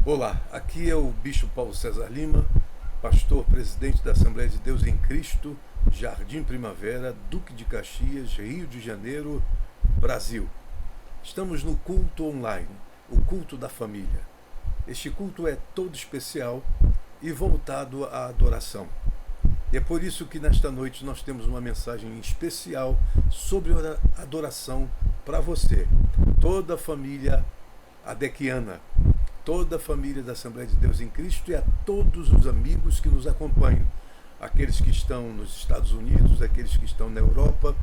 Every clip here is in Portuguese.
Olá, aqui é o Bispo Paulo César Lima, pastor presidente da Assembleia de Deus em Cristo, Jardim Primavera, Duque de Caxias, Rio de Janeiro, Brasil. Estamos no culto online, o culto da família. Este culto é todo especial e voltado à adoração. E é por isso que nesta noite nós temos uma mensagem especial sobre adoração para você, toda a família adequiana, toda a família da Assembleia de Deus em Cristo e a todos os amigos que nos acompanham, aqueles que estão nos Estados Unidos, aqueles que estão na Europa,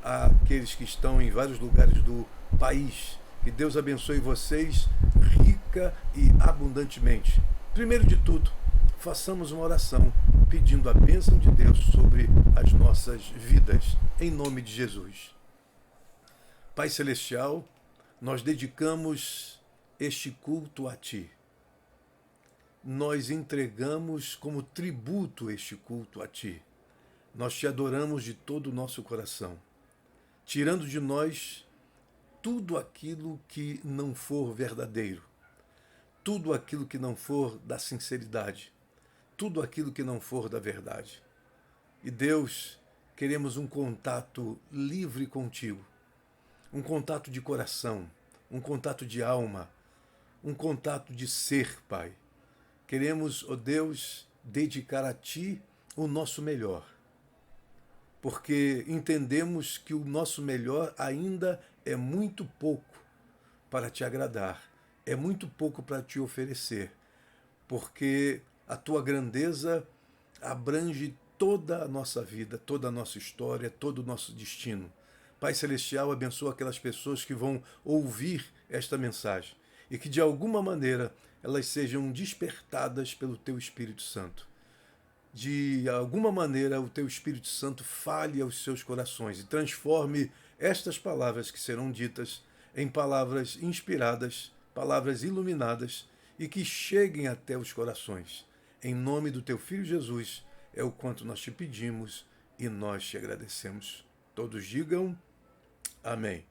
aqueles que estão em vários lugares do país. Que Deus abençoe vocês rica e abundantemente. Primeiro de tudo, façamos uma oração pedindo a bênção de Deus sobre as nossas vidas, em nome de Jesus. Pai Celestial, nós dedicamos este culto a Ti. Nós entregamos como tributo este culto a Ti. Nós Te adoramos de todo o nosso coração, tirando de nós tudo aquilo que não for verdadeiro, tudo aquilo que não for da sinceridade, tudo aquilo que não for da verdade. E Deus, queremos um contato livre contigo, um contato de coração, um contato de alma, um contato de ser, Pai. Queremos, ó Deus, dedicar a Ti o nosso melhor, porque entendemos que o nosso melhor ainda é muito pouco para Te agradar, é muito pouco para Te oferecer, porque a Tua grandeza abrange toda a nossa vida, toda a nossa história, todo o nosso destino. Pai Celestial, abençoa aquelas pessoas que vão ouvir esta mensagem e que de alguma maneira elas sejam despertadas pelo Teu Espírito Santo. De alguma maneira o Teu Espírito Santo fale aos seus corações e transforme estas palavras que serão ditas em palavras inspiradas, palavras iluminadas e que cheguem até os corações. Em nome do Teu Filho Jesus é o quanto nós Te pedimos e nós Te agradecemos. Todos digam amém.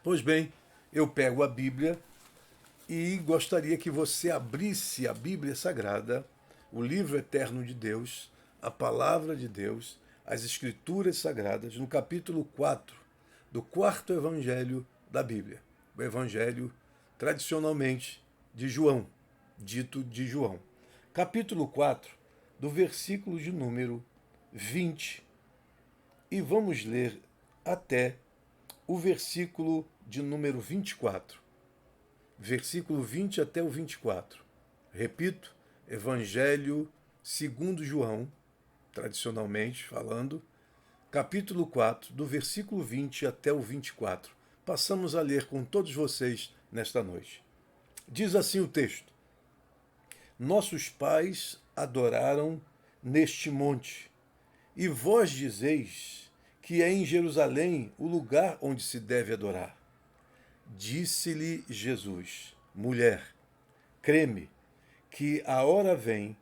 Pois bem, eu pego a Bíblia e gostaria que você abrisse a Bíblia Sagrada, o livro eterno de Deus, a palavra de Deus, as Escrituras Sagradas, no capítulo 4 do quarto evangelho da Bíblia. O evangelho, tradicionalmente, de João, dito de João. Capítulo 4, do versículo de número 20. E vamos ler até o versículo de número 24. Versículo 20 até o 24. Repito, Evangelho segundo João, tradicionalmente falando, capítulo 4, do versículo 20 até o 24. Passamos a ler com todos vocês nesta noite. Diz assim o texto: Nossos pais adoraram neste monte, e vós dizeis que é em Jerusalém o lugar onde se deve adorar. Disse-lhe Jesus: Mulher, crê-me, que a hora vem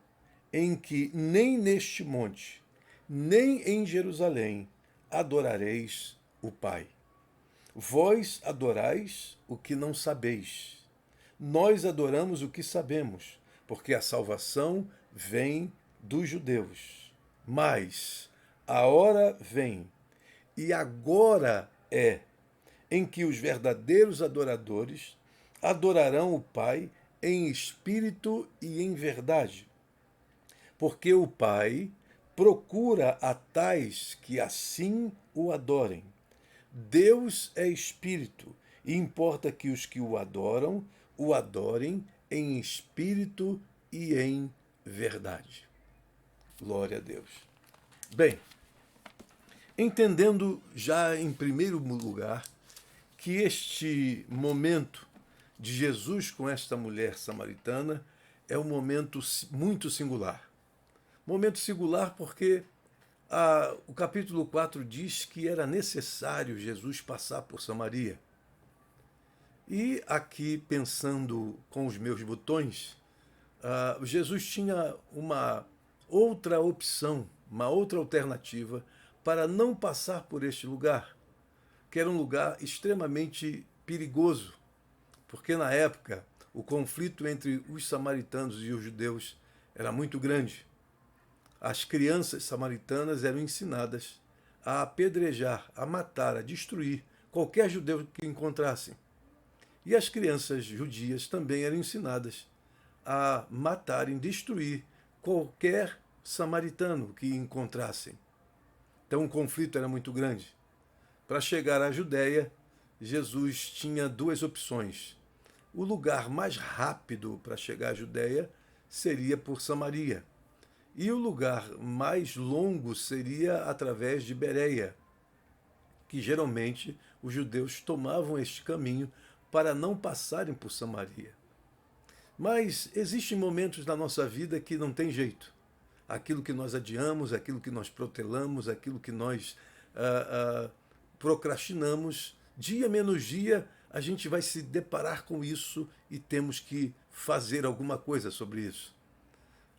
em que nem neste monte, nem em Jerusalém adorareis o Pai. Vós adorais o que não sabeis. Nós adoramos o que sabemos, porque a salvação vem dos judeus. Mas a hora vem, e agora é, em que os verdadeiros adoradores adorarão o Pai em espírito e em verdade. Porque o Pai procura a tais que assim o adorem. Deus é espírito, e importa que os que o adorem em espírito e em verdade. Glória a Deus. Bem, entendendo já em primeiro lugar que este momento de Jesus com esta mulher samaritana é um momento muito singular. Momento singular porque o capítulo 4 diz que era necessário Jesus passar por Samaria. E aqui, pensando com os meus botões, Jesus tinha uma outra opção, uma outra alternativa para não passar por este lugar, que era um lugar extremamente perigoso, porque na época o conflito entre os samaritanos e os judeus era muito grande. As crianças samaritanas eram ensinadas a apedrejar, a matar, a destruir qualquer judeu que encontrassem. E as crianças judias também eram ensinadas a matarem, destruir qualquer samaritano que encontrassem. Então o conflito era muito grande. Para chegar à Judéia, Jesus tinha duas opções. O lugar mais rápido para chegar à Judéia seria por Samaria. E o lugar mais longo seria através de Bereia, que geralmente os judeus tomavam este caminho para não passarem por Samaria. Mas existem momentos na nossa vida que não tem jeito. Aquilo que nós adiamos, aquilo que nós protelamos, aquilo que nós procrastinamos, dia menos dia a gente vai se deparar com isso e temos que fazer alguma coisa sobre isso.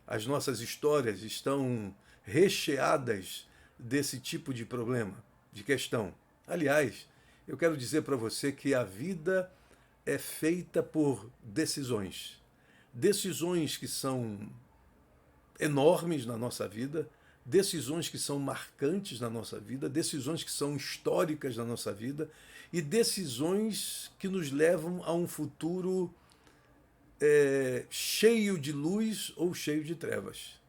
As nossas histórias estão recheadas desse tipo de problema, de questão. Aliás, eu quero dizer para você que a vida é feita por decisões. Decisões que são enormes na nossa vida, decisões que são marcantes na nossa vida, decisões que são históricas na nossa vida e decisões que nos levam a um futuro cheio de luz ou cheio de trevas.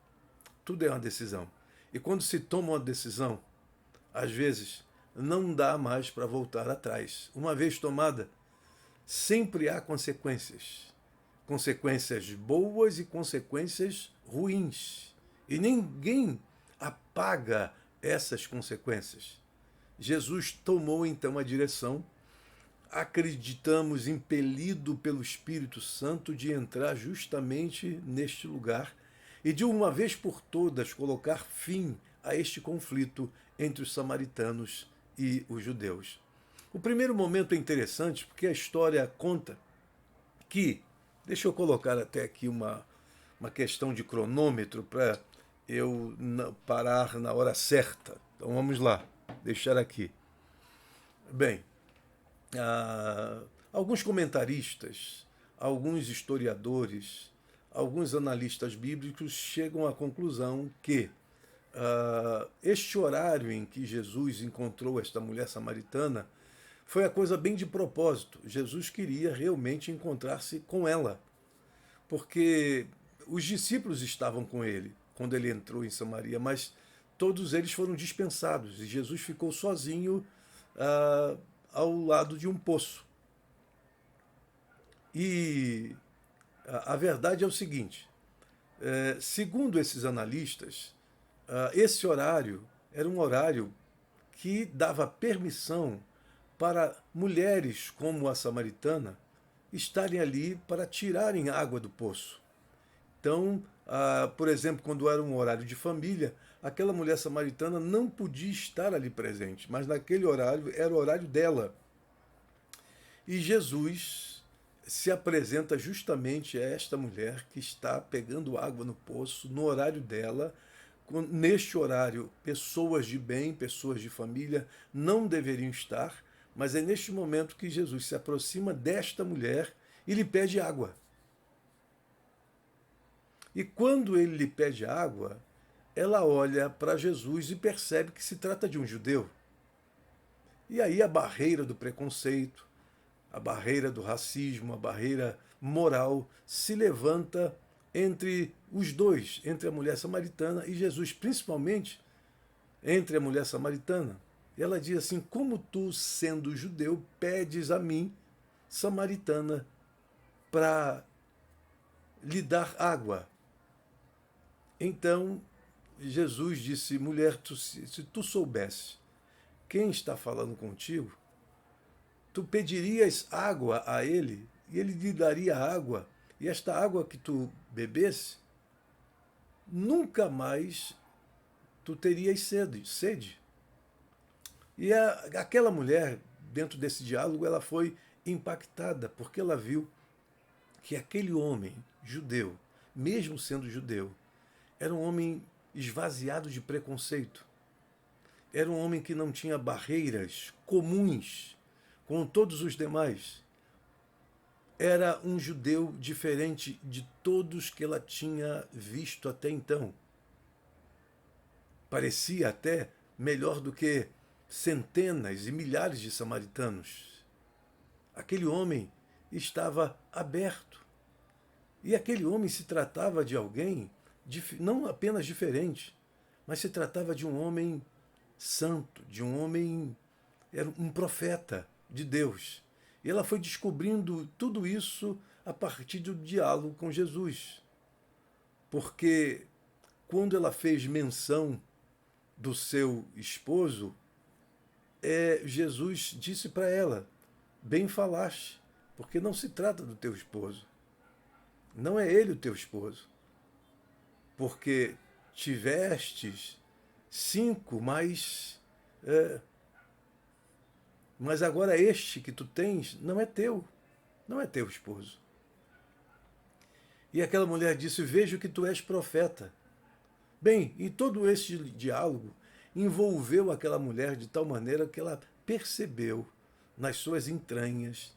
Tudo é uma decisão. E quando se toma uma decisão, às vezes não dá mais para voltar atrás. Uma vez tomada, sempre há consequências. Consequências boas e consequências ruins. E ninguém apaga essas consequências. Jesus tomou então a direção, acreditamos, impelido pelo Espírito Santo, de entrar justamente neste lugar e de uma vez por todas colocar fim a este conflito entre os samaritanos e os judeus. O primeiro momento é interessante porque a história conta que, deixa eu colocar até aqui uma questão de cronômetro para eu parar na hora certa. Então vamos lá, deixar aqui. Bem, alguns comentaristas, alguns historiadores, alguns analistas bíblicos chegam à conclusão que este horário em que Jesus encontrou esta mulher samaritana foi a coisa bem de propósito. Jesus queria realmente encontrar-se com ela, porque os discípulos estavam com ele quando ele entrou em Samaria, mas todos eles foram dispensados e Jesus ficou sozinho ao lado de um poço. E a verdade é o seguinte, segundo esses analistas, esse horário era um horário que dava permissão para mulheres como a samaritana estarem ali para tirarem água do poço. Então, por exemplo, quando era um horário de família, aquela mulher samaritana não podia estar ali presente, mas naquele horário era o horário dela. E Jesus se apresenta justamente a esta mulher que está pegando água no poço, no horário dela. Neste horário, pessoas de bem, pessoas de família não deveriam estar, mas é neste momento que Jesus se aproxima desta mulher e lhe pede água. E quando ele lhe pede água, ela olha para Jesus e percebe que se trata de um judeu. E aí a barreira do preconceito, a barreira do racismo, a barreira moral se levanta entre os dois, entre a mulher samaritana e Jesus, principalmente entre a mulher samaritana. E ela diz assim: como tu, sendo judeu, pedes a mim, samaritana, para lhe dar água? Então Jesus disse: mulher, se tu soubesse quem está falando contigo, tu pedirias água a ele e ele lhe daria água, e esta água que tu bebesse, nunca mais tu terias sede. E aquela mulher, dentro desse diálogo, ela foi impactada, porque ela viu que aquele homem judeu, mesmo sendo judeu, era um homem esvaziado de preconceito. Era um homem que não tinha barreiras comuns com todos os demais. era um judeu diferente de todos que ela tinha visto até então. Parecia até melhor do que centenas e milhares de samaritanos. Aquele homem estava aberto. E aquele homem se tratava de alguém não apenas diferente, mas se tratava de um homem santo, de um homem, era um profeta de Deus. E ela foi descobrindo tudo isso a partir do diálogo com Jesus. Porque quando ela fez menção do seu esposo, Jesus disse para ela: bem falaste, porque não se trata do teu esposo. Não é ele o teu esposo. Porque tivestes 5, mas agora este que tu tens não é teu, não é teu esposo. E aquela mulher disse: vejo que tu és profeta. Bem, e todo esse diálogo envolveu aquela mulher de tal maneira que ela percebeu nas suas entranhas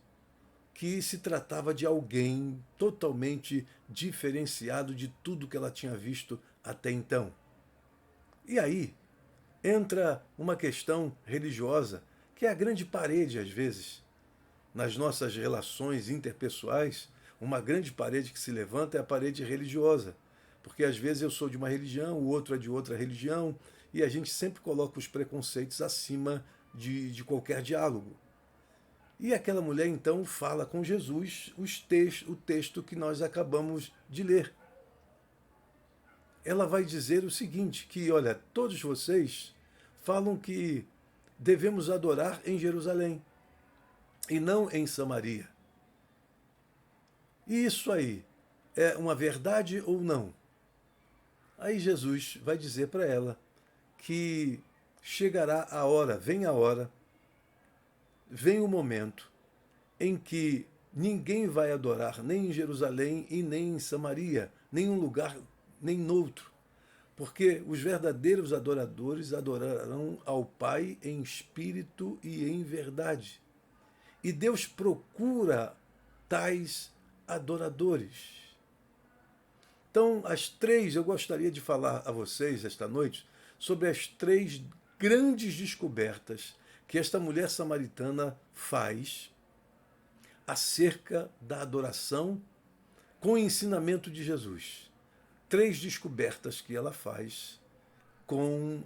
que se tratava de alguém totalmente diferenciado de tudo que ela tinha visto até então. E aí entra uma questão religiosa, que é a grande parede, às vezes, nas nossas relações interpessoais. Uma grande parede que se levanta é a parede religiosa. Porque às vezes eu sou de uma religião, o outro é de outra religião, e a gente sempre coloca os preconceitos acima de qualquer diálogo. E aquela mulher então fala com Jesus o texto que nós acabamos de ler. Ela vai dizer o seguinte, que olha, todos vocês falam que devemos adorar em Jerusalém e não em Samaria. E isso aí é uma verdade ou não? Aí Jesus vai dizer para ela que chegará a hora, vem o momento em que ninguém vai adorar nem em Jerusalém e nem em Samaria, nenhum lugar, nem noutro. Porque os verdadeiros adoradores adorarão ao Pai em espírito e em verdade. E Deus procura tais adoradores. Então, eu gostaria de falar a vocês esta noite sobre as 3 grandes descobertas que esta mulher samaritana faz acerca da adoração com o ensinamento de Jesus. 3 descobertas que ela faz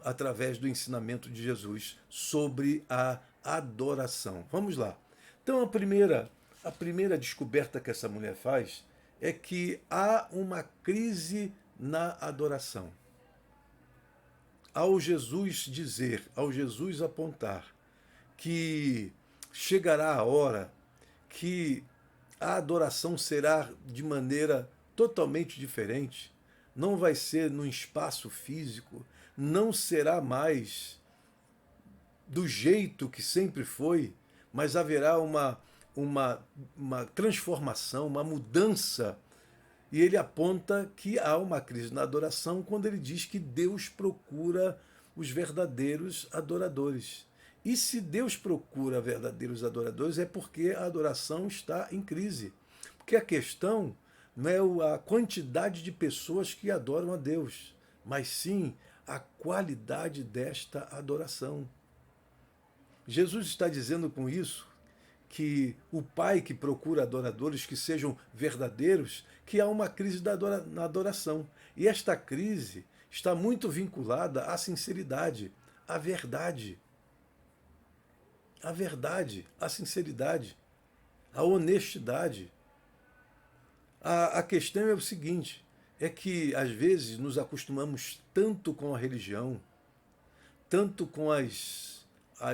através do ensinamento de Jesus sobre a adoração. Vamos lá. Então, a primeira descoberta que essa mulher faz é que há uma crise na adoração. Ao Jesus apontar que chegará a hora que a adoração será de maneira totalmente diferente, não vai ser num espaço físico, não será mais do jeito que sempre foi, mas haverá uma transformação, uma mudança. E ele aponta que há uma crise na adoração quando ele diz que Deus procura os verdadeiros adoradores. E se Deus procura verdadeiros adoradores é porque a adoração está em crise. Porque a questão não é a quantidade de pessoas que adoram a Deus, mas sim a qualidade desta adoração. Jesus está dizendo com isso que o Pai que procura adoradores que sejam verdadeiros, que há uma crise na adoração. E esta crise está muito vinculada à sinceridade, à verdade. À verdade, à sinceridade, à honestidade. A questão é o seguinte, é que às vezes nos acostumamos tanto com a religião, tanto com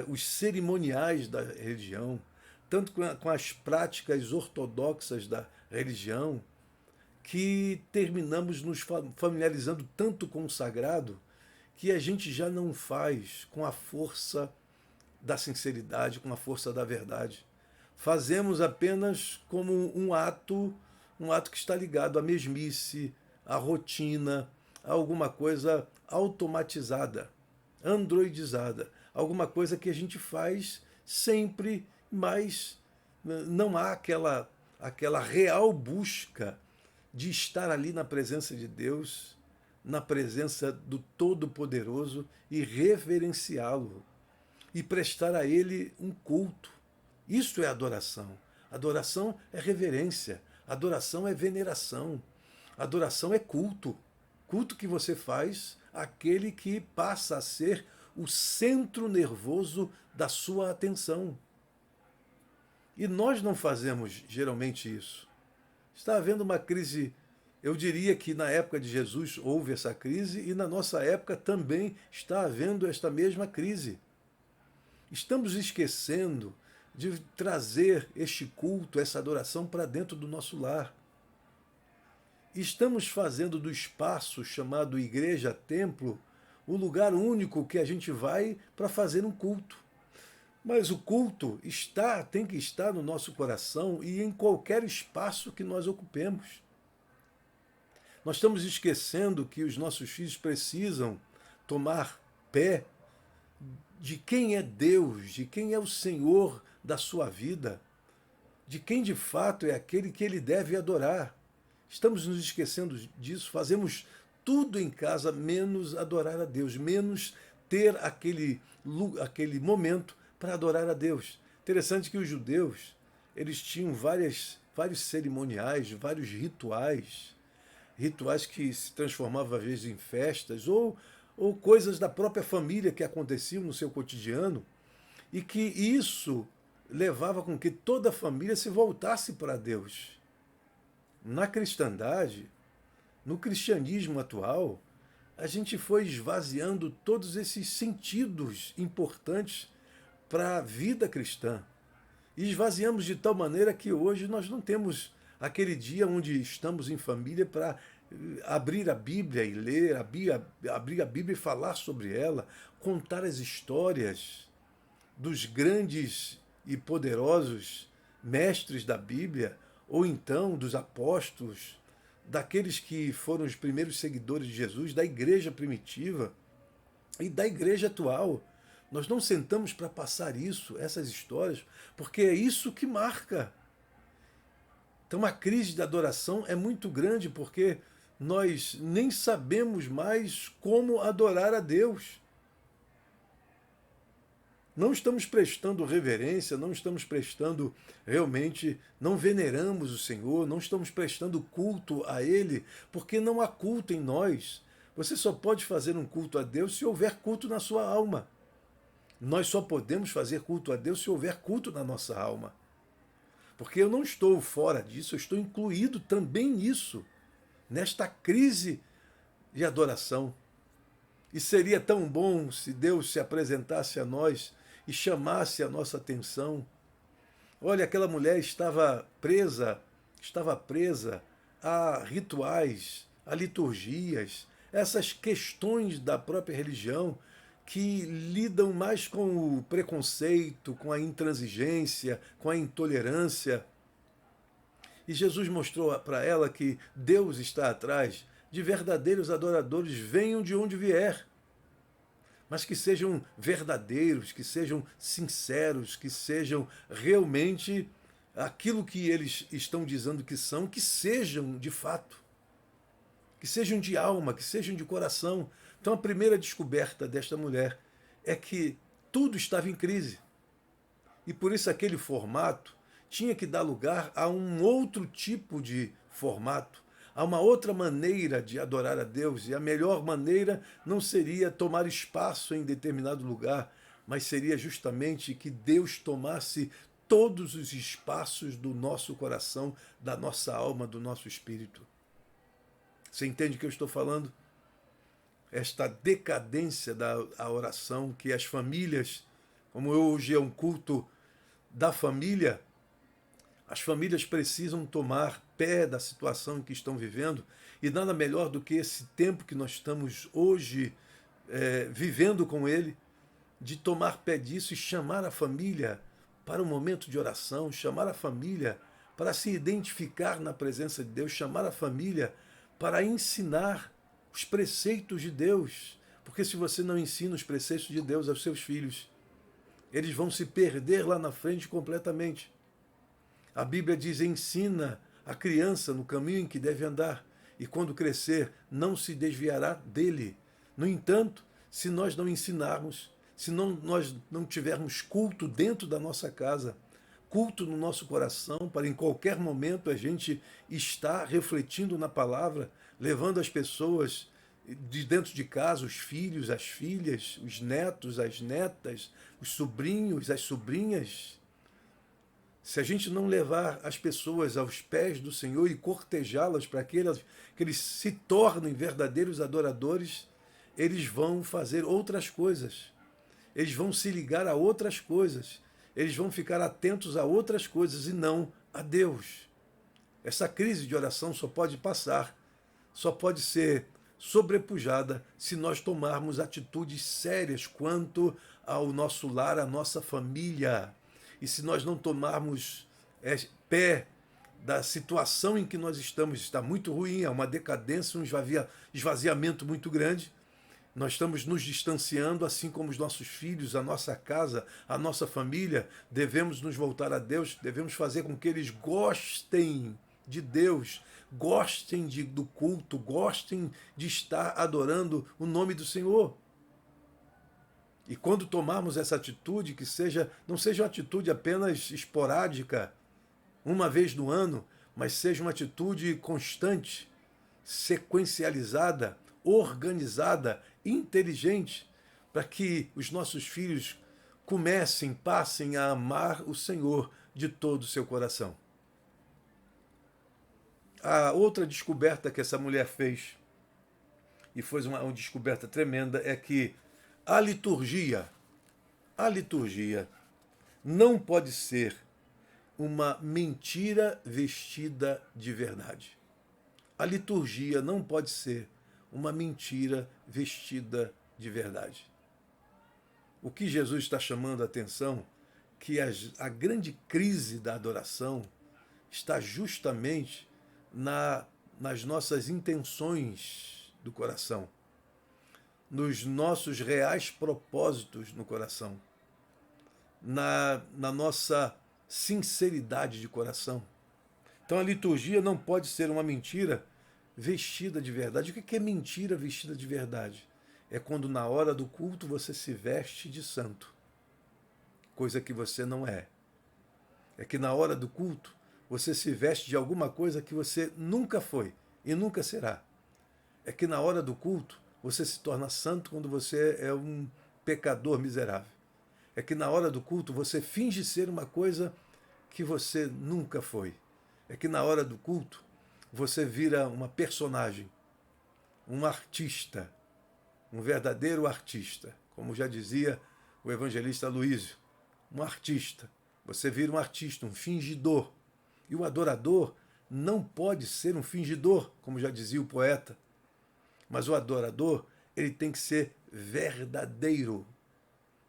os cerimoniais da religião, tanto com as práticas ortodoxas da religião, que terminamos nos familiarizando tanto com o sagrado que a gente já não faz com a força da sinceridade, com a força da verdade. Fazemos apenas como um ato que está ligado à mesmice, à rotina, a alguma coisa automatizada, androidizada, alguma coisa que a gente faz sempre, mas não há aquela real busca de estar ali na presença de Deus, na presença do Todo-Poderoso e reverenciá-lo e prestar a Ele um culto. Isso é adoração. Adoração é reverência. Adoração é veneração. Adoração é culto. Culto que você faz àquele que passa a ser o centro nervoso da sua atenção. E nós não fazemos geralmente isso. Está havendo uma crise, eu diria que na época de Jesus houve essa crise e na nossa época também está havendo esta mesma crise. Estamos esquecendo de trazer este culto, essa adoração para dentro do nosso lar. Estamos fazendo do espaço chamado igreja-templo o lugar único que a gente vai para fazer um culto. Mas o culto tem que estar no nosso coração e em qualquer espaço que nós ocupemos. Nós estamos esquecendo que os nossos filhos precisam tomar pé de quem é Deus, de quem é o Senhor da sua vida, de quem de fato é aquele que ele deve adorar. Estamos nos esquecendo disso, fazemos tudo em casa menos adorar a Deus, menos ter aquele momento para adorar a Deus. Interessante que os judeus, eles tinham vários cerimoniais, vários rituais que se transformavam às vezes em festas ou coisas da própria família que aconteciam no seu cotidiano e que isso levava com que toda a família se voltasse para Deus. Na cristandade, no cristianismo atual, a gente foi esvaziando todos esses sentidos importantes para a vida cristã. E esvaziamos de tal maneira que hoje nós não temos aquele dia onde estamos em família para abrir a Bíblia e ler, abrir a Bíblia e falar sobre ela, contar as histórias dos grandes e poderosos mestres da Bíblia, ou então dos apóstolos, daqueles que foram os primeiros seguidores de Jesus, da igreja primitiva e da igreja atual. Nós não sentamos para passar essas histórias, porque é isso que marca. Então a crise da adoração é muito grande, porque nós nem sabemos mais como adorar a Deus. Não estamos prestando reverência, não estamos prestando realmente, não veneramos o Senhor, não estamos prestando culto a Ele, porque não há culto em nós. Você só pode fazer um culto a Deus se houver culto na sua alma. Nós só podemos fazer culto a Deus se houver culto na nossa alma. Porque eu não estou fora disso, eu estou incluído também nisso, nesta crise de adoração. E seria tão bom se Deus se apresentasse a nós e chamasse a nossa atenção. Olha, aquela mulher estava presa a rituais, a liturgias, essas questões da própria religião que lidam mais com o preconceito, com a intransigência, com a intolerância. E Jesus mostrou para ela que Deus está atrás de verdadeiros adoradores, venham de onde vier, mas que sejam verdadeiros, que sejam sinceros, que sejam realmente aquilo que eles estão dizendo que são, que sejam de fato, que sejam de alma, que sejam de coração. Então a primeira descoberta desta mulher é que tudo estava em crise. E por isso aquele formato tinha que dar lugar a um outro tipo de formato, a uma outra maneira de adorar a Deus. E a melhor maneira não seria tomar espaço em determinado lugar, mas seria justamente que Deus tomasse todos os espaços do nosso coração, da nossa alma, do nosso espírito. Você entende o que eu estou falando? Esta decadência da oração, que as famílias, como hoje é um culto da família, as famílias precisam tomar pé da situação em que estão vivendo, e nada melhor do que esse tempo que nós estamos hoje vivendo com ele, de tomar pé disso e chamar a família para um momento de oração, chamar a família para se identificar na presença de Deus, chamar a família para ensinar os preceitos de Deus. Porque se você não ensina os preceitos de Deus aos seus filhos, eles vão se perder lá na frente completamente. A Bíblia diz: ensina a criança no caminho em que deve andar, e quando crescer, não se desviará dele. No entanto, se nós não ensinarmos, se nós não tivermos culto dentro da nossa casa, culto no nosso coração, para em qualquer momento a gente estar refletindo na palavra, levando as pessoas de dentro de casa, os filhos, as filhas, os netos, as netas, os sobrinhos, as sobrinhas. Se a gente não levar as pessoas aos pés do Senhor e cortejá-las para que eles se tornem verdadeiros adoradores, eles vão fazer outras coisas. Eles vão se ligar a outras coisas. Eles vão ficar atentos a outras coisas e não a Deus. Essa crise de oração só pode passar, só pode ser sobrepujada se nós tomarmos atitudes sérias quanto ao nosso lar, à nossa família. E se nós não tomarmos pé da situação em que nós estamos, está muito ruim, é uma decadência, um esvaziamento muito grande. Nós estamos nos distanciando, assim como os nossos filhos, a nossa casa, a nossa família. Devemos nos voltar a Deus, devemos fazer com que eles gostem de Deus, gostem do culto, gostem de estar adorando o nome do Senhor. E quando tomarmos essa atitude, que não seja uma atitude apenas esporádica, uma vez no ano, mas seja uma atitude constante, sequencializada, organizada, inteligente, para que os nossos filhos passem a amar o Senhor de todo o seu coração. A outra descoberta que essa mulher fez, e foi uma descoberta tremenda, é que a liturgia não pode ser uma mentira vestida de verdade. A liturgia não pode ser uma mentira vestida de verdade. O que Jesus está chamando a atenção, que a grande crise da adoração está justamente nas nossas intenções do coração, nos nossos reais propósitos no coração, na nossa sinceridade de coração. Então a liturgia não pode ser uma mentira vestida de verdade. O que é mentira vestida de verdade? É quando na hora do culto você se veste de santo, coisa que você não é. É que na hora do culto você se veste de alguma coisa que você nunca foi e nunca será. É que na hora do culto você se torna santo quando você é um pecador miserável. É que na hora do culto você finge ser uma coisa que você nunca foi. É que na hora do culto você vira uma personagem, um artista, um verdadeiro artista. Como já dizia o evangelista Luísio, um artista. Você vira um artista, um fingidor. E o adorador não pode ser um fingidor, como já dizia o poeta. Mas o adorador, ele tem que ser verdadeiro.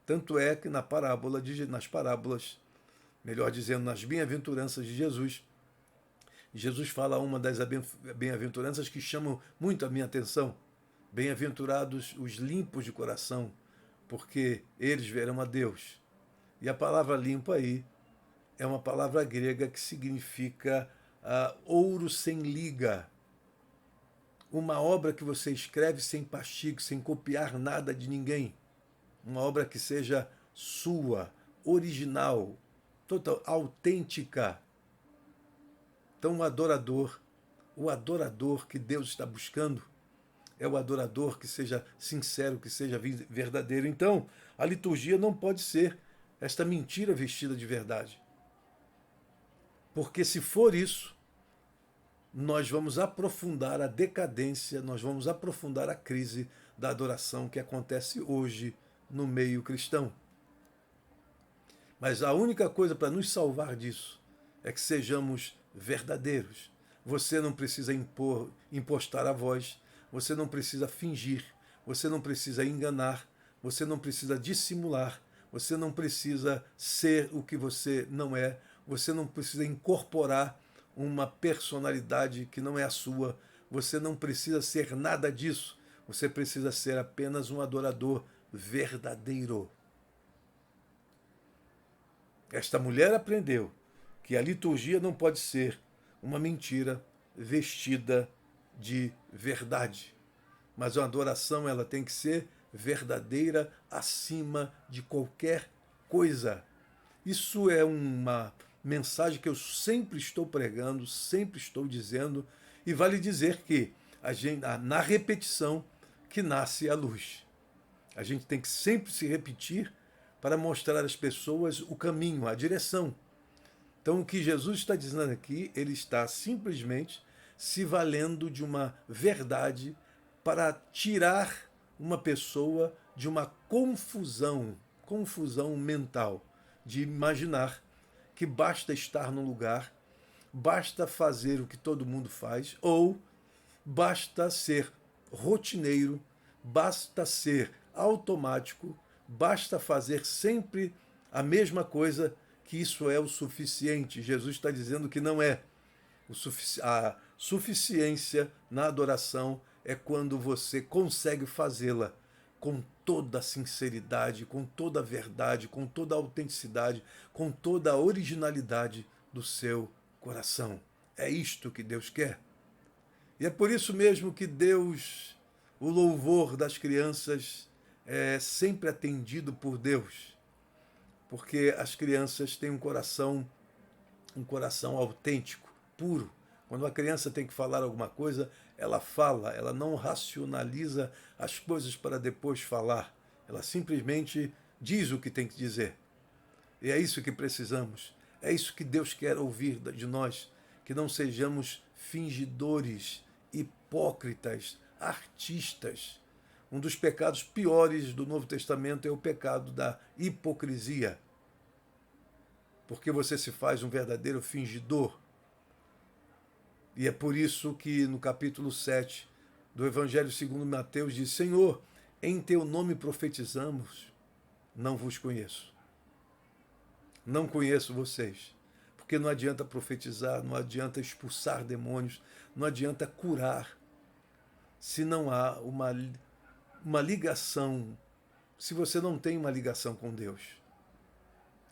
Tanto é que nas parábolas, melhor dizendo, nas bem-aventuranças de Jesus, Jesus fala uma das bem-aventuranças que chamam muito a minha atenção. Bem-aventurados os limpos de coração, porque eles verão a Deus. E a palavra limpo aí é uma palavra grega que significa ouro sem liga. Uma obra que você escreve sem pastigo, sem copiar nada de ninguém. Uma obra que seja sua, original, total, autêntica. Então o adorador que Deus está buscando, é o adorador que seja sincero, que seja verdadeiro. Então, a liturgia não pode ser esta mentira vestida de verdade. Porque se for isso, nós vamos aprofundar a decadência, nós vamos aprofundar a crise da adoração que acontece hoje no meio cristão. Mas a única coisa para nos salvar disso é que sejamos verdadeiros. Você não precisa impostar a voz, você não precisa fingir, você não precisa enganar, você não precisa dissimular, você não precisa ser o que você não é, você não precisa incorporar uma personalidade que não é a sua, você não precisa ser nada disso, você precisa ser apenas um adorador verdadeiro. Esta mulher aprendeu que a liturgia não pode ser uma mentira vestida de verdade, mas a adoração ela tem que ser verdadeira acima de qualquer coisa. Isso é uma mensagem que eu sempre estou pregando, sempre estou dizendo, e vale dizer que na repetição que nasce a luz. A gente tem que sempre se repetir para mostrar às pessoas o caminho, a direção. Então, o que Jesus está dizendo aqui, ele está simplesmente se valendo de uma verdade para tirar uma pessoa de uma confusão mental, de imaginar que basta estar num lugar, basta fazer o que todo mundo faz, ou basta ser rotineiro, basta ser automático, basta fazer sempre a mesma coisa, que isso é o suficiente. Jesus está dizendo que não é. A suficiência na adoração é quando você consegue fazê-la com toda a sinceridade, com toda a verdade, com toda a autenticidade, com toda a originalidade do seu coração. É isto que Deus quer. E é por isso mesmo que Deus, o louvor das crianças é sempre atendido por Deus, porque as crianças têm um coração autêntico, puro. Quando uma criança tem que falar alguma coisa, ela fala, ela não racionaliza as coisas para depois falar. Ela simplesmente diz o que tem que dizer. E é isso que precisamos. É isso que Deus quer ouvir de nós, que não sejamos fingidores, hipócritas, artistas. Um dos pecados piores do Novo Testamento é o pecado da hipocrisia. Porque você se faz um verdadeiro fingidor. E é por isso que no capítulo 7 do Evangelho segundo Mateus diz: Senhor, em teu nome profetizamos, não vos conheço. Não conheço vocês. Porque não adianta profetizar, não adianta expulsar demônios, não adianta curar, se não há uma ligação, se você não tem uma ligação com Deus.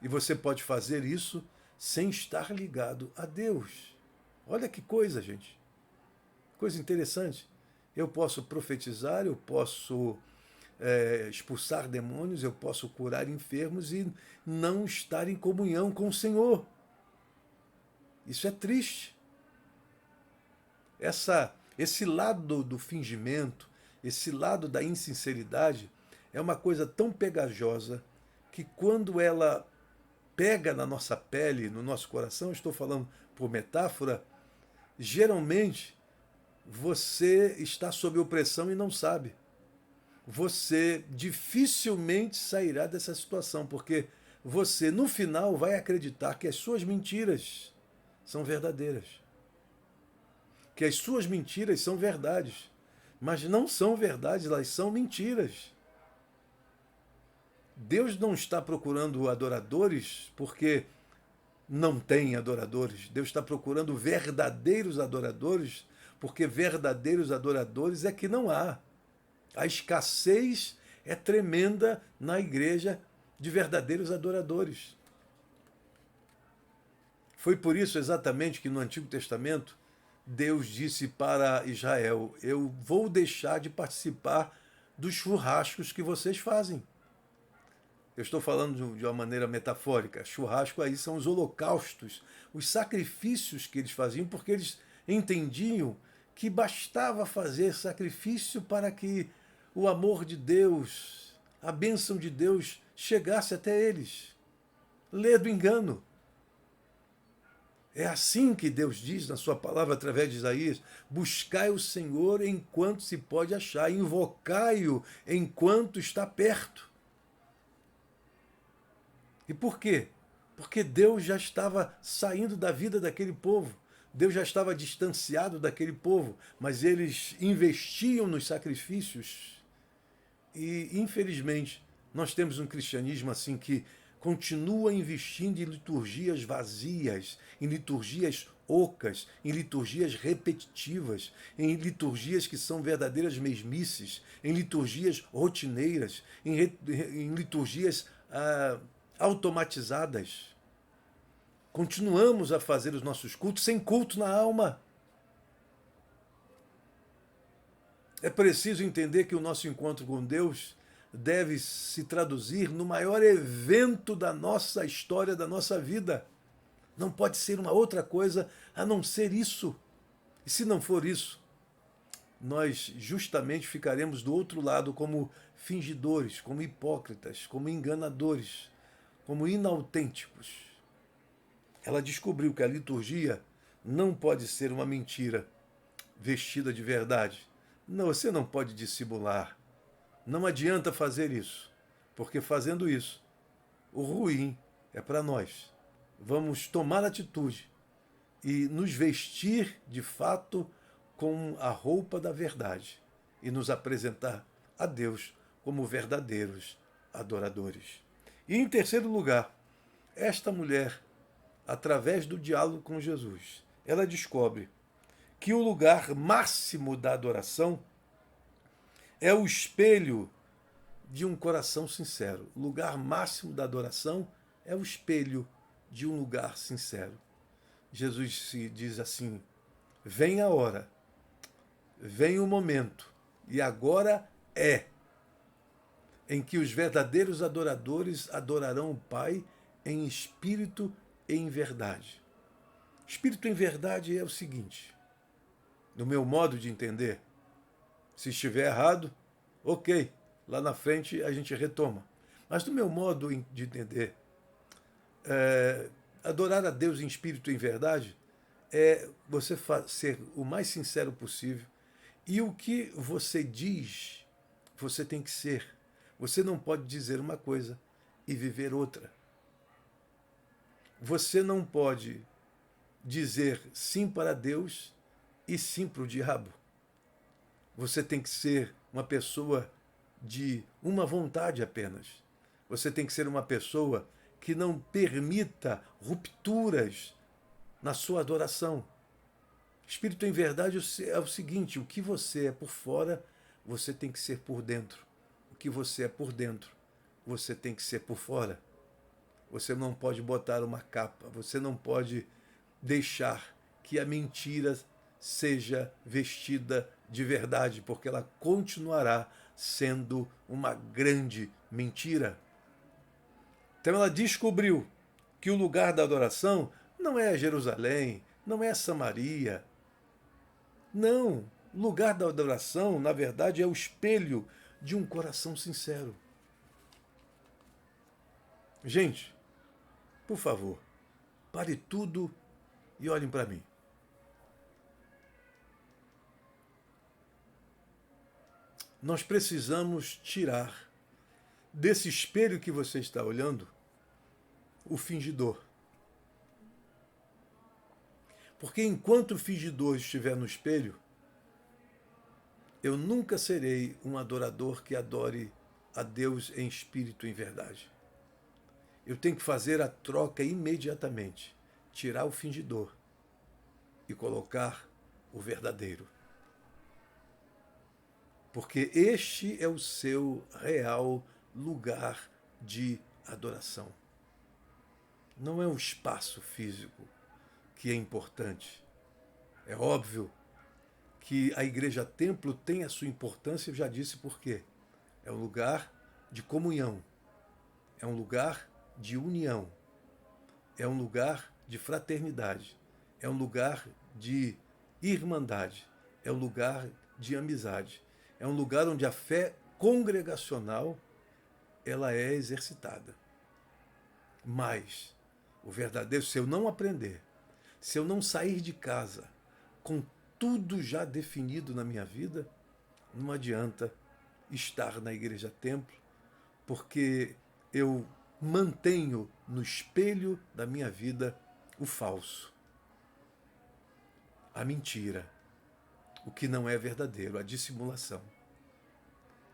E você pode fazer isso sem estar ligado a Deus. Olha que coisa, gente. Coisa interessante. Eu posso profetizar, eu posso expulsar demônios, eu posso curar enfermos e não estar em comunhão com o Senhor. Isso é triste. Esse lado do fingimento, esse lado da insinceridade, é uma coisa tão pegajosa que quando ela pega na nossa pele, no nosso coração, estou falando por metáfora, geralmente você está sob opressão e não sabe. Você dificilmente sairá dessa situação, porque você, no final, vai acreditar que as suas mentiras são verdadeiras. Que as suas mentiras são verdades. Mas não são verdades, elas são mentiras. Deus não está procurando adoradores porque não tem adoradores. Deus está procurando verdadeiros adoradores porque verdadeiros adoradores é que não há. A escassez é tremenda na igreja de verdadeiros adoradores. Foi por isso exatamente que no Antigo Testamento Deus disse para Israel: eu vou deixar de participar dos churrascos que vocês fazem. Eu estou falando de uma maneira metafórica. Churrasco aí são os holocaustos, os sacrifícios que eles faziam, porque eles entendiam que bastava fazer sacrifício para que o amor de Deus, a bênção de Deus chegasse até eles. Lê do engano. É assim que Deus diz na sua palavra através de Isaías: buscai o Senhor enquanto se pode achar, invocai-o enquanto está perto. E por quê? Porque Deus já estava saindo da vida daquele povo. Deus já estava distanciado daquele povo, mas eles investiam nos sacrifícios. E, infelizmente, nós temos um cristianismo assim que continua investindo em liturgias vazias, em liturgias ocas, em liturgias repetitivas, em liturgias que são verdadeiras mesmices, em liturgias rotineiras, em liturgias automatizadas. Continuamos a fazer os nossos cultos sem culto na alma. É preciso entender que o nosso encontro com Deus deve se traduzir no maior evento da nossa história, da nossa vida. Não pode ser uma outra coisa a não ser isso. E se não for isso, nós justamente ficaremos do outro lado como fingidores, como hipócritas, como enganadores, como inautênticos. Ela descobriu que a liturgia não pode ser uma mentira vestida de verdade. Não, você não pode dissimular. Não adianta fazer isso, porque fazendo isso, o ruim é para nós. Vamos tomar atitude e nos vestir de fato com a roupa da verdade e nos apresentar a Deus como verdadeiros adoradores. E em terceiro lugar, esta mulher, através do diálogo com Jesus, ela descobre que o lugar máximo da adoração é o espelho de um coração sincero. O lugar máximo da adoração é o espelho de um lugar sincero. Jesus se diz assim: vem a hora, vem o momento, e agora é, em que os verdadeiros adoradores adorarão o Pai em espírito e em verdade. Espírito em verdade é o seguinte, no meu modo de entender, se estiver errado, ok, lá na frente a gente retoma. Mas do meu modo de entender, adorar a Deus em espírito e em verdade é você ser o mais sincero possível. E o que você diz, você tem que ser. Você não pode dizer uma coisa e viver outra. Você não pode dizer sim para Deus e sim para o diabo. Você tem que ser uma pessoa de uma vontade apenas. Você tem que ser uma pessoa que não permita rupturas na sua adoração. Espírito em verdade é o seguinte: o que você é por fora, você tem que ser por dentro. O que você é por dentro, você tem que ser por fora. Você não pode botar uma capa, você não pode deixar que a mentira seja vestida de verdade, porque ela continuará sendo uma grande mentira. Então ela descobriu que o lugar da adoração não é Jerusalém, não é Samaria. Não, o lugar da adoração, na verdade, é o espelho de um coração sincero. Gente, por favor, pare tudo e olhem para mim. Nós precisamos tirar desse espelho que você está olhando o fingidor. Porque enquanto o fingidor estiver no espelho, eu nunca serei um adorador que adore a Deus em espírito e em verdade. Eu tenho que fazer a troca imediatamente, tirar o fingidor e colocar o verdadeiro. Porque este é o seu real lugar de adoração. Não é um espaço físico que é importante. É óbvio que a igreja templo tem a sua importância, eu já disse por quê. É um lugar de comunhão, é um lugar de união, é um lugar de fraternidade, é um lugar de irmandade, é um lugar de amizade, é um lugar onde a fé congregacional ela é exercitada. Mas o verdadeiro, se eu não aprender, se eu não sair de casa com tudo já definido na minha vida, não adianta estar na igreja templo, porque eu mantenho no espelho da minha vida o falso, a mentira, o que não é verdadeiro, a dissimulação.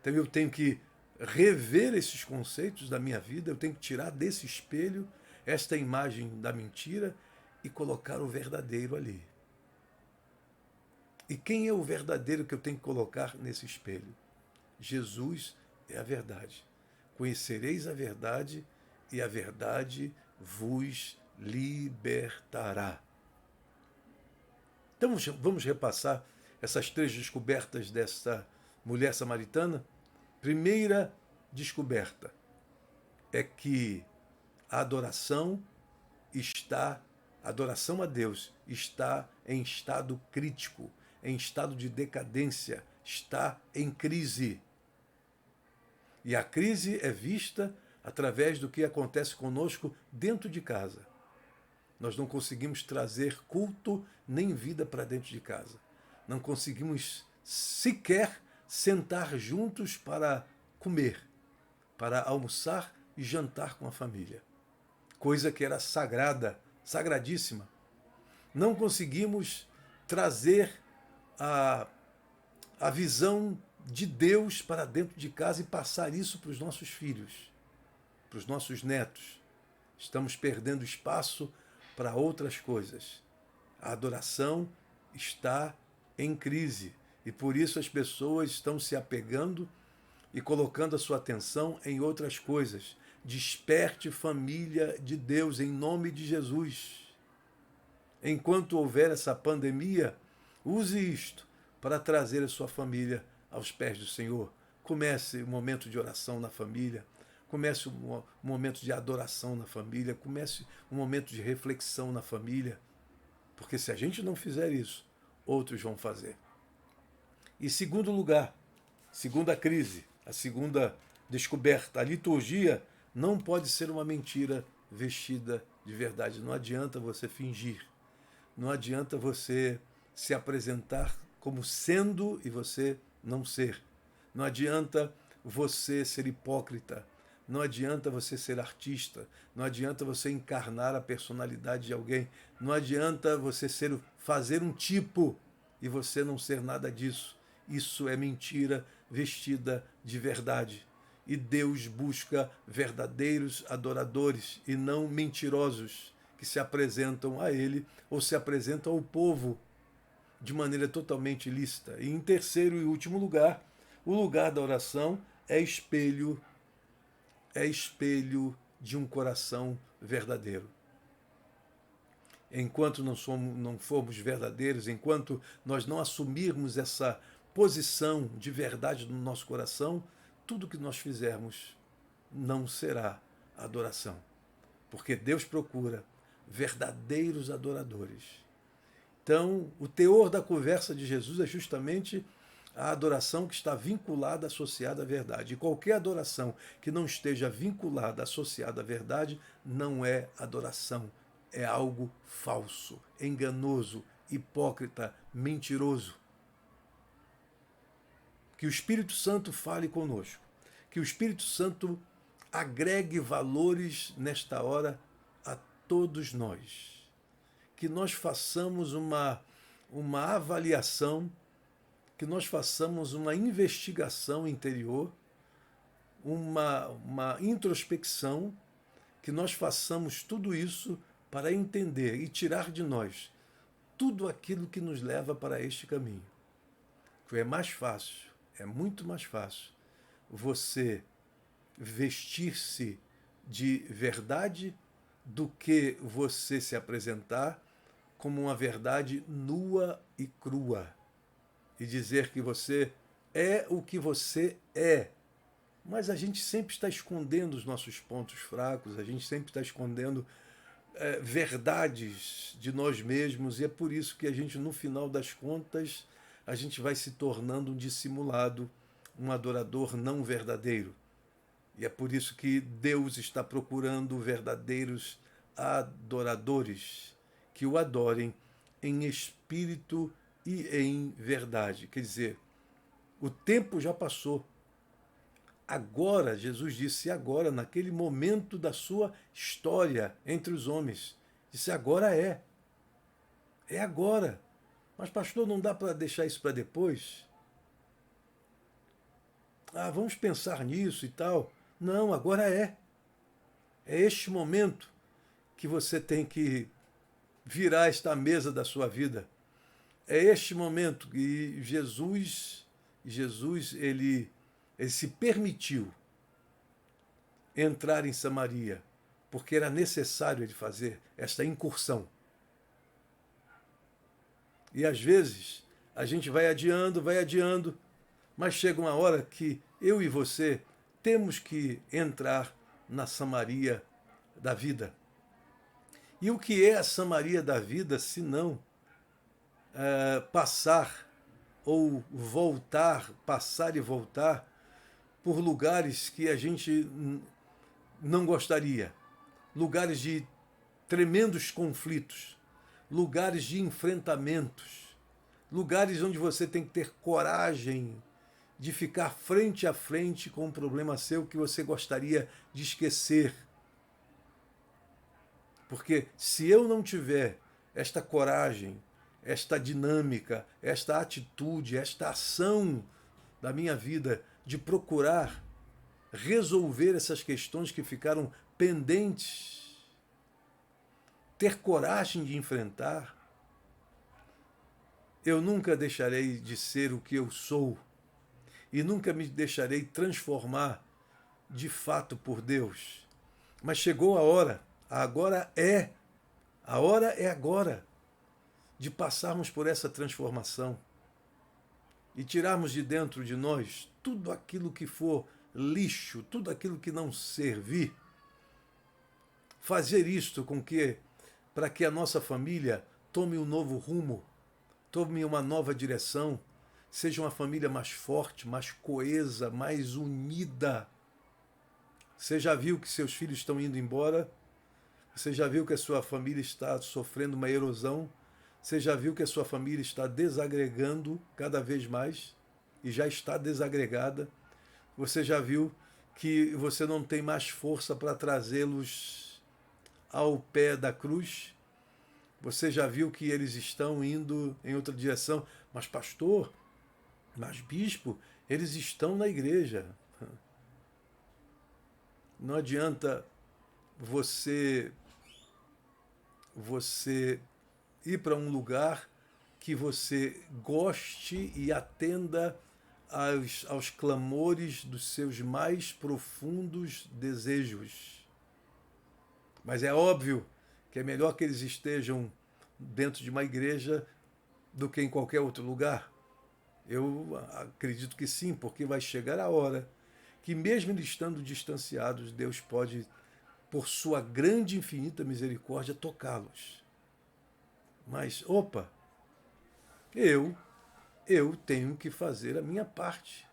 Então eu tenho que rever esses conceitos da minha vida, eu tenho que tirar desse espelho esta imagem da mentira e colocar o verdadeiro ali. E quem é o verdadeiro que eu tenho que colocar nesse espelho? Jesus é a verdade. Conhecereis a verdade e a verdade vos libertará. Então vamos repassar essas 3 descobertas dessa mulher samaritana. Primeira descoberta é que a adoração a Deus está em estado crítico, em estado de decadência, está em crise. E a crise é vista através do que acontece conosco dentro de casa. Nós não conseguimos trazer culto nem vida para dentro de casa. Não conseguimos sequer sentar juntos para comer, para almoçar e jantar com a família. Coisa que era sagrada, sagradíssima. Não conseguimos trazer a visão de Deus para dentro de casa e passar isso para os nossos filhos, para os nossos netos. Estamos perdendo espaço para outras coisas. A adoração está em crise e por isso as pessoas estão se apegando e colocando a sua atenção em outras coisas. Desperte, família de Deus, em nome de Jesus. Enquanto houver essa pandemia, use isto para trazer a sua família aos pés do Senhor. Comece um momento de oração na família, comece um momento de adoração na família, comece um momento de reflexão na família, porque se a gente não fizer isso, outros vão fazer. E segundo lugar, segunda crise, a segunda descoberta, a liturgia não pode ser uma mentira vestida de verdade. Não adianta você fingir, não adianta você se apresentar como sendo e você não ser. Não adianta você ser hipócrita. Não adianta você ser artista. Não adianta você encarnar a personalidade de alguém. Não adianta você fazer um tipo e você não ser nada disso. Isso é mentira vestida de verdade. E Deus busca verdadeiros adoradores e não mentirosos que se apresentam a Ele ou se apresentam ao povo de maneira totalmente ilícita. E em terceiro e último lugar, o lugar da oração é espelho de um coração verdadeiro. Enquanto não formos verdadeiros, enquanto nós não assumirmos essa posição de verdade no nosso coração, tudo que nós fizermos não será adoração. Porque Deus procura verdadeiros adoradores. Então, o teor da conversa de Jesus é justamente a adoração que está vinculada, associada à verdade. E qualquer adoração que não esteja vinculada, associada à verdade, não é adoração. É algo falso, enganoso, hipócrita, mentiroso. Que o Espírito Santo fale conosco. Que o Espírito Santo agregue valores nesta hora a todos nós. Que nós façamos uma avaliação, que nós façamos uma investigação interior, uma introspecção, que nós façamos tudo isso para entender e tirar de nós tudo aquilo que nos leva para este caminho. Que é mais fácil, é muito mais fácil você vestir-se de verdade do que você se apresentar como uma verdade nua e crua e dizer que você é o que você é. Mas a gente sempre está escondendo os nossos pontos fracos, a gente sempre está escondendo verdades de nós mesmos, e é por isso que a gente, no final das contas, a gente vai se tornando um dissimulado, um adorador não verdadeiro. E é por isso que Deus está procurando verdadeiros adoradores que o adorem em espírito e em verdade. Quer dizer, o tempo já passou. Agora, Jesus disse, agora, naquele momento da sua história entre os homens, disse, agora é. É agora. Mas, pastor, não dá para deixar isso para depois? Vamos pensar nisso e tal. Não, agora é. É este momento que você tem que virar esta mesa da sua vida. É este momento que Jesus ele se permitiu entrar em Samaria, porque era necessário ele fazer esta incursão. E às vezes a gente vai adiando, mas chega uma hora que eu e você temos que entrar na Samaria da vida. E o que é a Samaria da vida, se não passar ou voltar, passar e voltar por lugares que a gente não gostaria, lugares de tremendos conflitos, lugares de enfrentamentos, lugares onde você tem que ter coragem de ficar frente a frente com um problema seu que você gostaria de esquecer. Porque se eu não tiver esta coragem, esta dinâmica, esta atitude, esta ação da minha vida de procurar resolver essas questões que ficaram pendentes, ter coragem de enfrentar, eu nunca deixarei de ser o que eu sou e nunca me deixarei transformar de fato por Deus. Mas chegou a hora é agora de passarmos por essa transformação e tirarmos de dentro de nós tudo aquilo que for lixo, tudo aquilo que não servir. Fazer isto para que a nossa família tome um novo rumo, tome uma nova direção, seja uma família mais forte, mais coesa, mais unida. Você já viu que seus filhos estão indo embora? Você já viu que a sua família está sofrendo uma erosão? Você já viu que a sua família está desagregando cada vez mais e já está desagregada? Você já viu que você não tem mais força para trazê-los ao pé da cruz? Você já viu que eles estão indo em outra direção? Mas pastor, mas bispo, eles estão na igreja. Não adianta você ir para um lugar que você goste e atenda aos clamores dos seus mais profundos desejos. Mas é óbvio que é melhor que eles estejam dentro de uma igreja do que em qualquer outro lugar. Eu acredito que sim, porque vai chegar a hora que mesmo eles estando distanciados, Deus pode, por sua grande e infinita misericórdia, tocá-los. Mas, eu tenho que fazer a minha parte.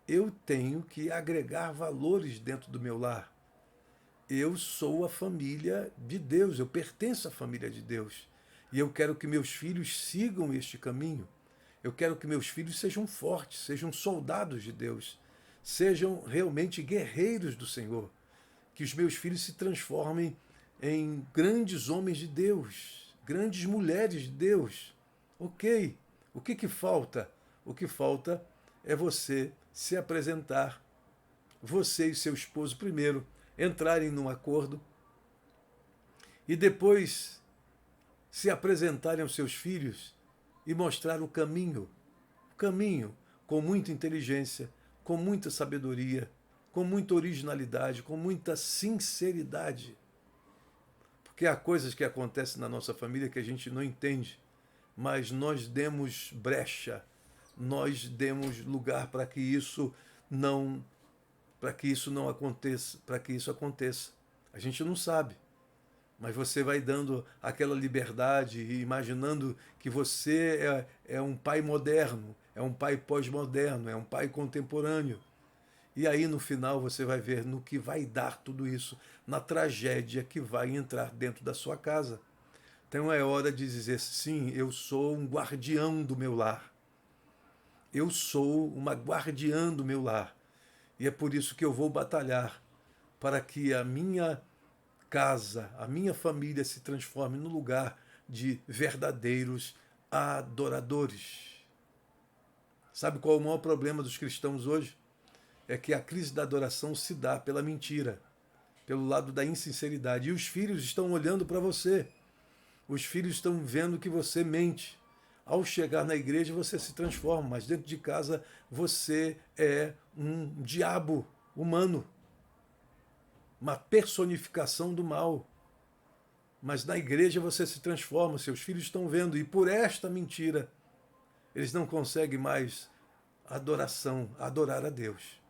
Eu tenho que agregar valores dentro do meu lar. Eu sou a família de Deus, eu pertenço à família de Deus. E eu quero que meus filhos sigam este caminho. Eu quero que meus filhos sejam fortes, sejam soldados de Deus, sejam realmente guerreiros do Senhor. Que os meus filhos se transformem em grandes homens de Deus, grandes mulheres de Deus. Ok, o que falta? O que falta é você se apresentar, você e seu esposo primeiro entrarem num acordo e depois se apresentarem aos seus filhos e mostrar o caminho com muita inteligência, com muita sabedoria, com muita originalidade, com muita sinceridade. Porque há coisas que acontecem na nossa família que a gente não entende, mas nós demos brecha, nós demos lugar para que isso não aconteça, para que isso aconteça. A gente não sabe, mas você vai dando aquela liberdade e imaginando que você é um pai moderno, é um pai pós-moderno, é um pai contemporâneo. E aí no final você vai ver no que vai dar tudo isso, na tragédia que vai entrar dentro da sua casa. Então é hora de dizer, sim, eu sou um guardião do meu lar. Eu sou uma guardiã do meu lar. E é por isso que eu vou batalhar para que a minha casa, a minha família se transforme num lugar de verdadeiros adoradores. Sabe qual é o maior problema dos cristãos hoje? É que a crise da adoração se dá pela mentira, pelo lado da insinceridade. E os filhos estão olhando para você. Os filhos estão vendo que você mente. Ao chegar na igreja você se transforma, mas dentro de casa você é um diabo humano. uma personificação do mal. Mas na igreja você se transforma, seus filhos estão vendo, e por esta mentira, eles não conseguem mais adorar a Deus.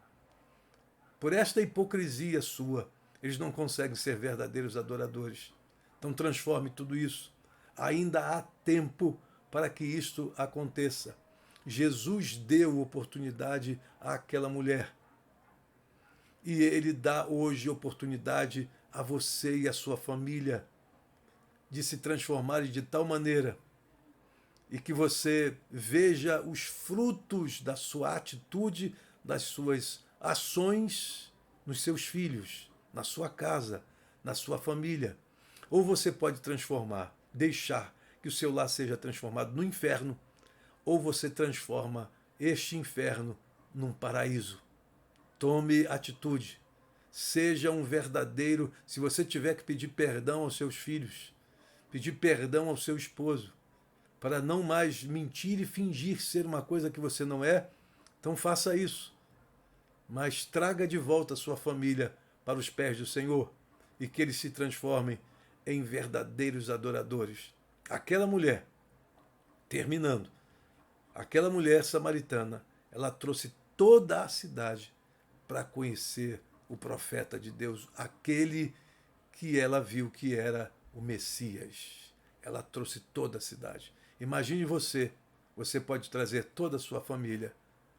Por esta hipocrisia sua, eles não conseguem ser verdadeiros adoradores. Então transforme tudo isso. Ainda há tempo para que isto aconteça. Jesus deu oportunidade àquela mulher. E ele dá hoje oportunidade a você e a sua família de se transformarem de tal maneira e que você veja os frutos da sua atitude, das suas ações nos seus filhos, na sua casa, na sua família. Ou você pode transformar, deixar que o seu lar seja transformado no inferno, ou você transforma este inferno num paraíso. Tome atitude. Seja um verdadeiro. Se você tiver que pedir perdão aos seus filhos, pedir perdão ao seu esposo, para não mais mentir e fingir ser uma coisa que você não é, então faça isso. Mas traga de volta a sua família para os pés do Senhor e que eles se transformem em verdadeiros adoradores. Aquela mulher, terminando, aquela mulher samaritana, ela trouxe toda a cidade para conhecer o profeta de Deus, aquele que ela viu que era o Messias. Ela trouxe toda a cidade. Imagine você pode trazer toda a sua família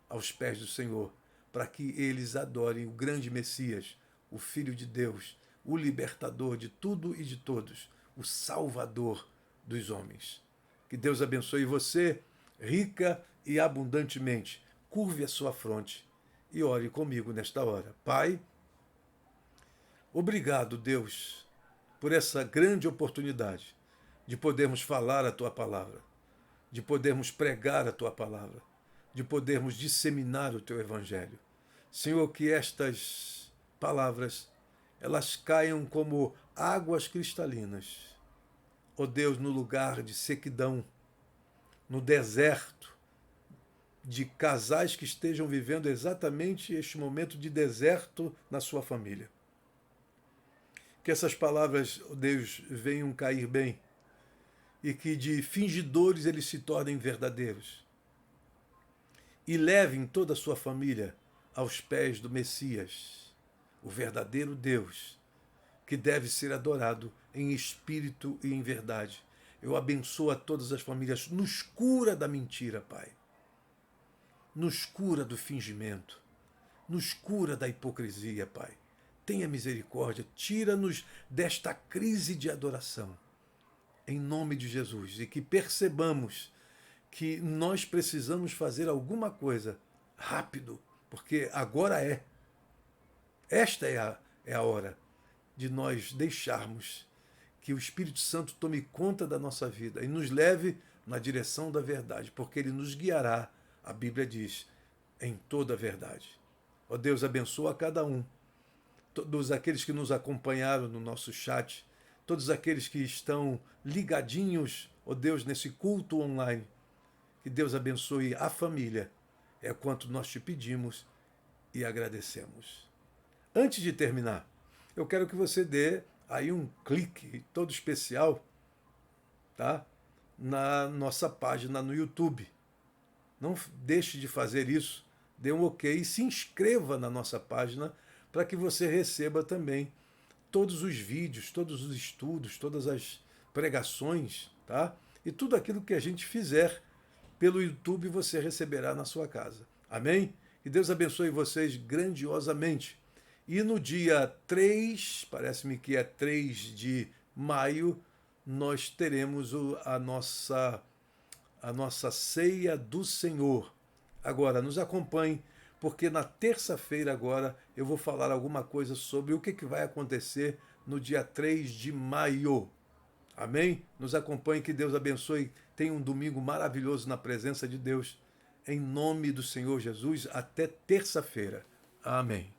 aos pés do Senhor, para que eles adorem o grande Messias, o Filho de Deus, o libertador de tudo e de todos, o Salvador dos homens. Que Deus abençoe você, rica e abundantemente. Curve a sua fronte e ore comigo nesta hora. Pai, obrigado, Deus, por essa grande oportunidade de podermos falar a Tua palavra, de podermos pregar a Tua palavra, de podermos disseminar o Teu Evangelho. Senhor, que estas palavras, elas caiam como águas cristalinas, ó Deus, no lugar de sequidão, no deserto, de casais que estejam vivendo exatamente este momento de deserto na sua família. Que essas palavras, ó Deus, venham cair bem e que de fingidores eles se tornem verdadeiros. E levem toda a sua família aos pés do Messias, o verdadeiro Deus, que deve ser adorado em espírito e em verdade. Eu abençoo a todas as famílias. Nos cura da mentira, Pai. Nos cura do fingimento. Nos cura da hipocrisia, Pai. Tenha misericórdia. Tira-nos desta crise de adoração. Em nome de Jesus. E que percebamos que nós precisamos fazer alguma coisa rápido, porque agora é. Esta é a hora de nós deixarmos que o Espírito Santo tome conta da nossa vida e nos leve na direção da verdade, porque Ele nos guiará, a Bíblia diz, em toda a verdade. Ó Deus, abençoa cada um, todos aqueles que nos acompanharam no nosso chat, todos aqueles que estão ligadinhos, ó Deus, nesse culto online. Que Deus abençoe a família, é quanto nós te pedimos e agradecemos. Antes de terminar, eu quero que você dê aí um clique todo especial, tá? Na nossa página no YouTube. Não deixe de fazer isso, dê um ok e se inscreva na nossa página para que você receba também todos os vídeos, todos os estudos, todas as pregações, tá? E tudo aquilo que a gente fizer pelo YouTube você receberá na sua casa. Amém? Que Deus abençoe vocês grandiosamente. E no dia 3, parece-me que é 3 de maio, nós teremos a nossa ceia do Senhor. Agora, nos acompanhe, porque na terça-feira agora eu vou falar alguma coisa sobre o que vai acontecer no dia 3 de maio. Amém? Nos acompanhe, que Deus abençoe. Tenha um domingo maravilhoso na presença de Deus. Em nome do Senhor Jesus, até terça-feira. Amém.